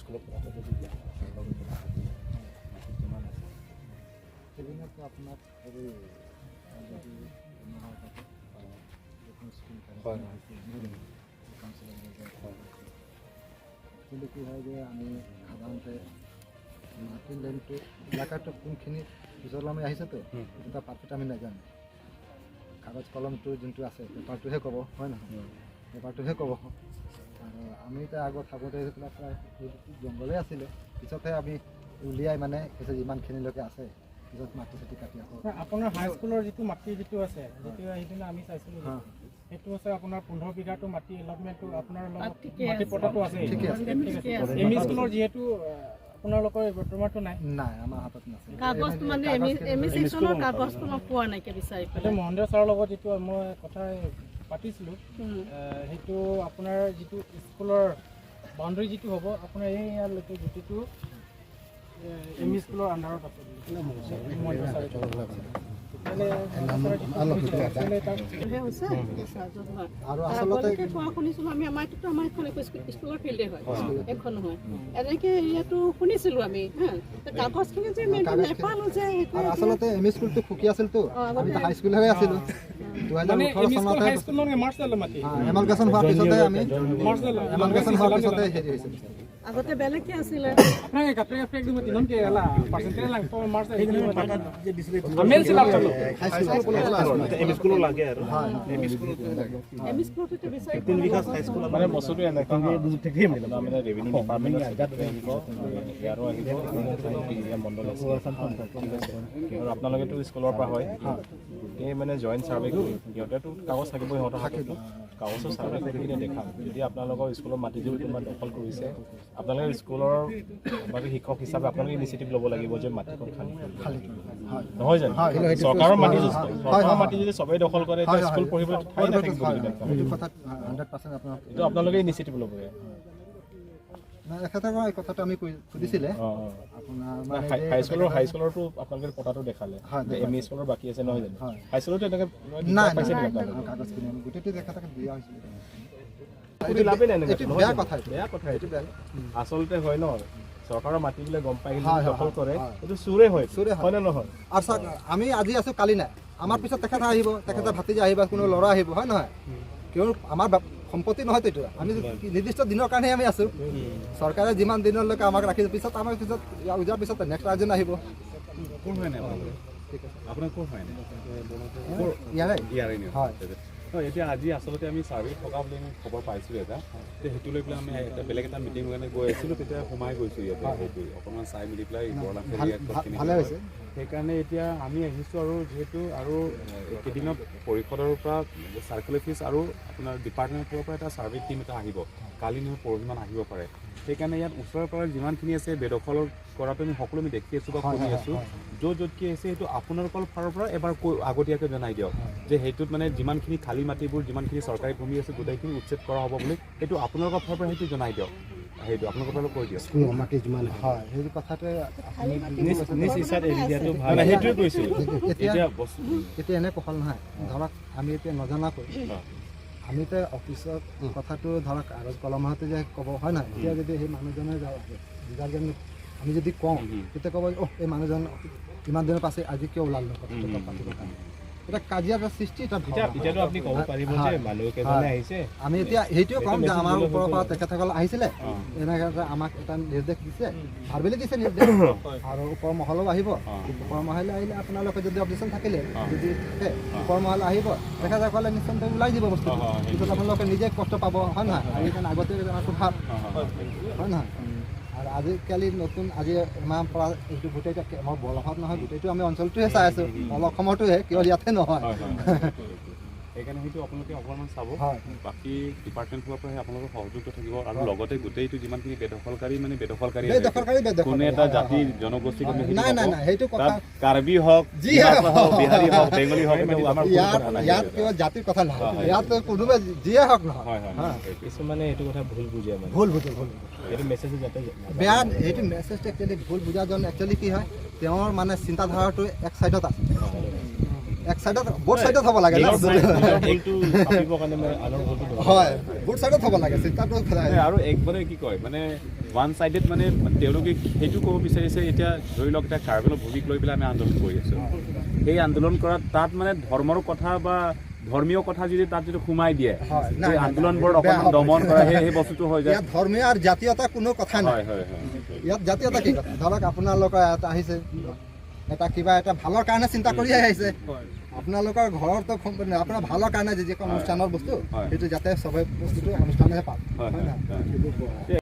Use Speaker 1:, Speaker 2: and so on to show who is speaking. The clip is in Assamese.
Speaker 1: স্কুলৰ পঢ়াটো যদি দিয়া কিমান আছে সেইদিনতো আপোনাক হেৰি যদি নহয় কিন্তু কি হয় যে আমি সাধাৰণতে মাটিৰ লেনটো এলেকাটো কোনখিনি পিছলৈ আহিছেতো এটা পাৰ্টত আমি নাজানো কাগজ কলমটো যোনটো আছে পেপাৰটোহে ক'ব হয় নহয় পেপাৰটোহে ক'ব আৰু আমি এতিয়া আগত থাকোঁতে সেইবিলাক প্ৰায় জংঘলেই আছিলে পিছতহে আমি উলিয়াই মানে কৈছে যিমানখিনিলৈকে আছে পিছত মাটি চাটি কাটি আকৌ
Speaker 2: আপোনাৰ হাইস্কুলৰ যিটো মাটি যিটো আছে যিটো সেইদিনা আমি চাইছিলোঁ সেইটো আছে আপোনাৰ 15 বিঘাটো মাটি এলটমেণ্টটো আপোনাৰ লগত মাটি পটাটো আছে এম ই স্কুলৰ যিহেতু আপোনালোকৰ বৰ্তমানটো নাই
Speaker 3: নাই আমাৰ হাতত নাছিল
Speaker 4: কাগজটো মানে এম ই সেকশনৰ কাগজটো পোৱা নাই কে বিচাৰি
Speaker 2: পেলাই মহেন্দ্ৰ ছাৰৰ লগত যিটো মই কথা পাতিছিলোঁ সেইটো আপোনাৰ যিটো স্কুলৰ বাউণ্ডেৰী যিটো হ'ব আপোনাৰ এই ইয়ালৈকে গোটেইটো এম ই স্কুলৰ আণ্ডাৰত আছে মহেন্দ্ৰ ছাৰে
Speaker 3: আৰু আচলতে
Speaker 4: শুনিছিলোঁ আমি আমাৰ স্কুলৰ ফিল্ডে হয় এখন নহয় এনেকৈ এৰিয়াটো শুনিছিলোঁ আমি কাগজখিনি যে নেপালোঁ যে
Speaker 3: আচলতে এম ই স্কুলটো সুকী আছিলতো আমি হাইস্কুলহে আছিলোঁ 2018 চনতে এমালগেশ্যন হোৱাৰ পিছতে আমি এমালগেশ্যন হোৱাৰ পিছতে হেৰি হৈছিল
Speaker 4: আগতে বেলেগকে আছিলে
Speaker 1: মানে বস্তুটো এনেকুৱা মানে ৰেভিনিউ ডিপাৰ্টমেণ্ট ইয়াৰো আহিব মণ্ডল আছে আৰু আপোনালোকেতো স্কুলৰ পৰা হয় গোটেই মানে জইণ্ট ছাৰ্ভে কৰি সিহঁতেতো কাগজ থাকিব সিহঁতৰ থাকিব কাগজৰ ছাৰ্ভে কৰি কিনে দেখাম যদি আপোনালোকৰ স্কুলৰ মাটি যদি কোনোবা দখল কৰিছে আপোনালোকে স্কুলৰ বাকী শিক্ষক হিচাপে আপোনালোকে ইনিচিয়েটিভ ল'ব লাগিব যে মাটিখন খালী নহয় জানো চৰকাৰৰ মাটি যদি চবেই দখল কৰে স্কুল পঢ়িবলৈ ঠাই নাথাকিব এইটো আপোনালোকে ইনিচিয়েটিভ ল'ব
Speaker 3: এই কথাটো আমি সুধিছিলে
Speaker 1: হাইস্কুলৰটো আপোনালোকে পটাটো দেখালে এম ই স্কুলৰ বাকী আছে নহয় জানো হাইস্কুলতো এনেকৈ
Speaker 3: কাগজখিনি গোটেইটো দেখা থাকে দিয়া হৈছিলে
Speaker 1: আচলতে হয় ন চৰকাৰৰ মাটি বোলে গম পাই দখল কৰে এইটো চুৰে হয় নে নহয়
Speaker 3: আৰু চাওক আমি আজি আছো কালি নাই আমাৰ পিছত তেখেত আহিব তেখেতৰ ভাতিজা আহিব কোনো ল'ৰা আহিব হয় নহয় কিয়নো আমাৰ সম্পত্তি নহয়তো এইটো আমি নিৰ্দিষ্ট দিনৰ কাৰণেহে আমি আছো চৰকাৰে যিমান দিনলৈকে আমাক ৰাখিছে পিছত আমাৰ পিছত উজাৰ পিছত নেক্সট এজন আহিব
Speaker 5: কোন হয় নাই আপোনাৰ কোন হয়
Speaker 3: হয়
Speaker 5: এতিয়া আজি আচলতে আমি ছাৰ্ভে থকা বুলি আমি খবৰ পাইছিলোঁ এটা সেইটো লৈ পেলাই আমি এটা বেলেগ এটা মিটিং কাৰণে গৈ আছিলোঁ তেতিয়া সোমাই গৈছোঁ ইয়াতে সেইটো অকণমান চাই মেলি পেলাই
Speaker 3: ভালে হৈছে
Speaker 5: সেইকাৰণে এতিয়া আমি আহিছোঁ আৰু যিহেতু আৰু কেইদিনত পৰিষদৰ পৰা চাৰ্কুল অফিচ আৰু আপোনাৰ ডিপাৰ্টমেণ্টৰ পৰা এটা ছাৰ্ভে টীম এটা আহিব কালি নহয় পৰহিমান আহিব পাৰে সেইকাৰণে ইয়াত ওচৰৰ পৰা যিমানখিনি আছে বেদখল কৰাটো আমি সকলো আমি দেখি আছোঁ বা শুনি আছোঁ য'ত কি আছে সেইটো আপোনালোকৰ ফালৰ পৰা এবাৰ আগতীয়াকৈ জনাই দিয়ক যে সেইটোত মানে যিমানখিনি খালী মাটিবোৰ যিমানখিনি চৰকাৰী ভূমি আছে গোটেইখিনি উচ্ছেদ কৰা হ'ব বুলি সেইটো আপোনালোকৰ ফালৰ পৰা সেইটো জনাই দিয়ক সেইটো আপোনালোকৰ ফালৰ কৈ দিয়ক
Speaker 3: মাটি যিমান হয় সেইটো কথাটোৱে
Speaker 1: সেইটোৱে কৈছোঁ
Speaker 3: এতিয়া এনে কখল নহয় ধৰক আমি এতিয়া নজনাকৈ আমি এতিয়া অফিচত কথাটো ধৰক কাগজ কলমতে যে ক'ব হয় নহয় এতিয়া যদি সেই মানুহজনে যাজন আমি যদি কওঁ তেতিয়া ক'ব এই মানুহজন ইমান দিনৰ পাছে আজি কিয় ওলাল কথাটো পাতিবৰ কাৰণে এটা কাজিয়াৰ সৃষ্টি
Speaker 1: এতিয়াতো আপুনি ক'ব পাৰিব যে মানুহ কেইজনে আহিছে আমি
Speaker 3: এতিয়া সেইটোৱে ক'ম যে আমাৰ ওপৰৰ পৰা তেখেতসকল আহিছিলে এনেকৈ আমাক এটা নিৰ্দেশ দিছে ভাৰবেলি দিছে নিৰ্দেশ আৰু ওপৰ মহলো আহিব ওপৰ মহলে আহিলে আপোনালোকে যদি অবজেকশ্যন থাকিলে যদি থাকে ওপৰ মহল আহিব তেখেতসকলে নিশ্চয় ওলাই দিব বস্তু পিছত আপোনালোকে নিজে কষ্ট পাব হয় নহয় সেইকাৰণে আগতে জনাটো ভাল হয় নহয় আৰু আজিকালি নতুন আজি এমাহ পৰা এইটো গোটেইটো আমাৰ বলহত নহয় গোটেইটো আমি অঞ্চলটোহে চাই আছোঁ অল অসমৰটোহে কিয় ইয়াতে নহয়
Speaker 5: সেইকাৰণে সেইটো আপোনালোকে অকণমান চাব বাকী ডিপাৰ্টমেণ্ট ফালৰ পৰা আপোনালোকৰ সহযোগটো থাকিব আৰু লগতে গোটেইটো যিমানখিনি বেদখলকাৰী মানে বেদখলকাৰী কোনো এটা জাতিৰ জনগোষ্ঠী তাত কাৰ্বি হওক বিহাৰী হওক বেংগলী হওক
Speaker 3: ইয়াত কিবা জাতিৰ কথা নহয় ইয়াত কোনোবা যিয়ে হওক নহয়
Speaker 1: কিছুমানে এইটো কথা ভুল বুজে মানে
Speaker 3: ভুল
Speaker 1: এইটো মেছেজ যাতে
Speaker 3: বেয়া এইটো মেছেজটো একচুৱেলি ভুল বুজাজন একচুৱেলি কি হয় তেওঁৰ মানে চিন্তাধাৰাটো এক চাইডত আছে এক সাইডত বোথ সাইডত হ'ব লাগে হয় বোথ সাইডত হ'ব লাগে চিন্তাটো
Speaker 5: আৰু একবাৰে কি কয় মানে ওৱান ছাইডেড মানে তেওঁলোকে সেইটো ক'ব বিচাৰিছে এতিয়া ধৰি লওক এতিয়া কাৰ্বিলৰ ভূমিক লৈ পেলাই আমি আন্দোলন কৰি আছোঁ সেই আন্দোলন কৰাত তাত মানে ধৰ্মৰ কথা বা ধৰ্মীয় কথা যদি তাত যদি সোমাই দিয়ে সেই আন্দোলনবোৰ অকণমান দমন কৰা সেই বস্তুটো হৈ যায়
Speaker 3: ইয়াত ধৰ্মীয় আৰু জাতীয়তা কোনো কথা নাই ইয়াত জাতীয়তা কি কথা ধৰক আপোনালোকৰ ইয়াত আহিছে এটা কিবা এটা ভালৰ কাৰণে চিন্তা কৰিয়ে আহিছে আপোনালোকৰ ঘৰতো আপোনাৰ ভালৰ কাৰণে যিকোনো অনুষ্ঠানৰ বস্তু সেইটো যাতে চবে বস্তুটো অনুষ্ঠানেহে পাওক হয় নহয়